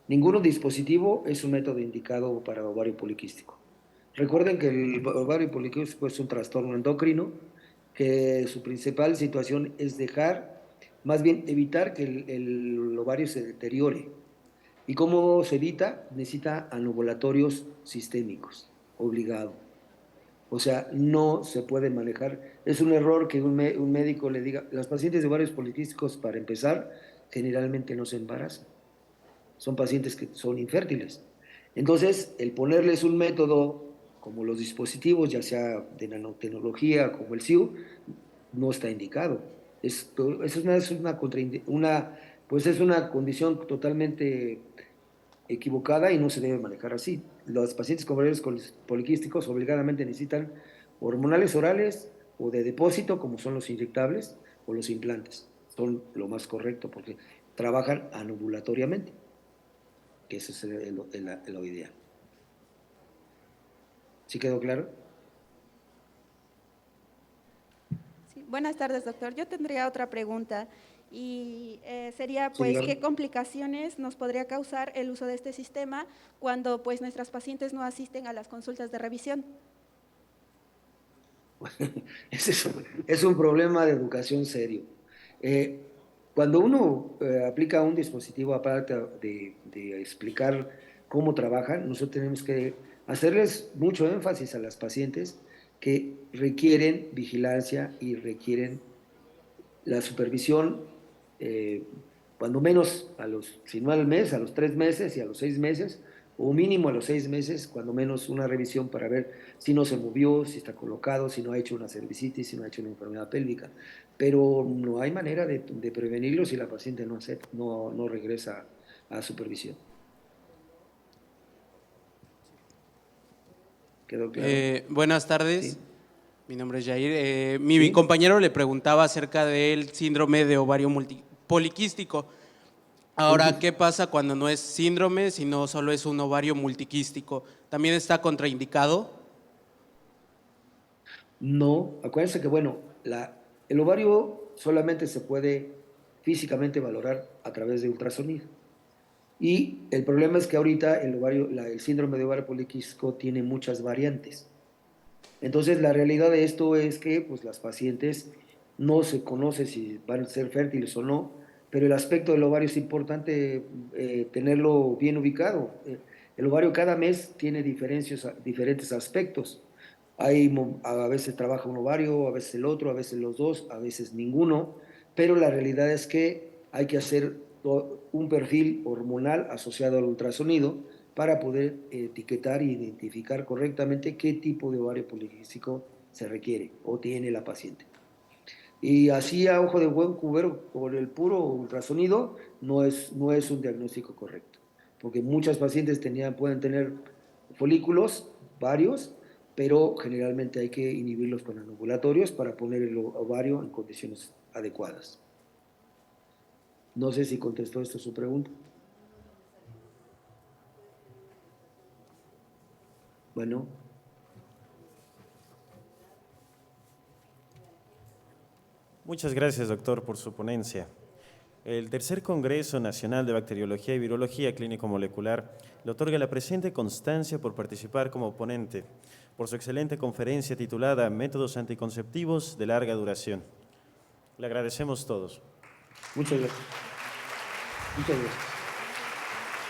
ningún dispositivo, es un método indicado para ovario poliquístico. Recuerden que el ovario poliquístico es un trastorno endocrino, que su principal situación es más bien evitar que el ovario se deteriore. ¿Y cómo se evita? Necesita anovulatorios sistémicos, obligado. O sea, no se puede manejar. Es un error que un médico le diga. Las pacientes de ovarios poliquísticos, para empezar, generalmente no se embarazan. Son pacientes que son infértiles. Entonces, el ponerles un método como los dispositivos, ya sea de nanotecnología, como el SIU, no está indicado. Esto, eso pues es una condición totalmente equivocada y no se debe manejar así. Los pacientes con ovarios poliquísticos obligadamente necesitan hormonales orales o de depósito, como son los inyectables o los implantes. Son lo más correcto porque trabajan anovulatoriamente, que eso es lo ideal. ¿Sí quedó claro? Sí, buenas tardes, doctor. Yo tendría otra pregunta y sería, Sí, pues, dígame. ¿qué complicaciones nos podría causar el uso de este sistema cuando, pues, nuestras pacientes no asisten a las consultas de revisión? Es un problema de educación serio. Cuando uno aplica un dispositivo, aparte de explicar cómo trabajan, nosotros tenemos que hacerles mucho énfasis a las pacientes que requieren vigilancia y requieren la supervisión, cuando menos si no al mes, a los 3 meses y a los 6 meses, o mínimo a los 6 meses, cuando menos una revisión para ver si no se movió, si está colocado, si no ha hecho una cervicitis, si no ha hecho una enfermedad pélvica. Pero no hay manera de prevenirlo si la paciente no regresa a supervisión. ¿Quedó claro? Buenas tardes, Sí. mi nombre es Jair. Mi Sí. compañero le preguntaba acerca del síndrome de ovario poliquístico. Ahora, ¿qué pasa cuando no es síndrome, sino solo es un ovario multiquístico? ¿También está contraindicado? No, acuérdense que, bueno, el ovario solamente se puede físicamente valorar a través de ultrasonido. Y el problema es que ahorita el síndrome de ovario poliquístico tiene muchas variantes. Entonces, la realidad de esto es que pues, las pacientes no se conoce si van a ser fértiles o no, pero el aspecto del ovario es importante tenerlo bien ubicado. El ovario cada mes tiene diferentes aspectos. A veces trabaja un ovario, a veces el otro, a veces los dos, a veces ninguno, pero la realidad es que hay que hacer un perfil hormonal asociado al ultrasonido para poder etiquetar e identificar correctamente qué tipo de ovario poliquístico se requiere o tiene la paciente. Y así a ojo de buen cubero, por el puro ultrasonido, no es un diagnóstico correcto, porque muchas pacientes pueden tener folículos, varios, pero generalmente hay que inhibirlos con anovulatorios para poner el ovario en condiciones adecuadas. No sé si contestó esto su pregunta. Bueno. Muchas gracias, doctor, por su ponencia. El tercer Congreso Nacional de Bacteriología y Virología Clínico-Molecular le otorga la presente constancia por participar como ponente, por su excelente conferencia titulada Métodos anticonceptivos de larga duración. Le agradecemos todos. Muchas gracias. Muchas gracias.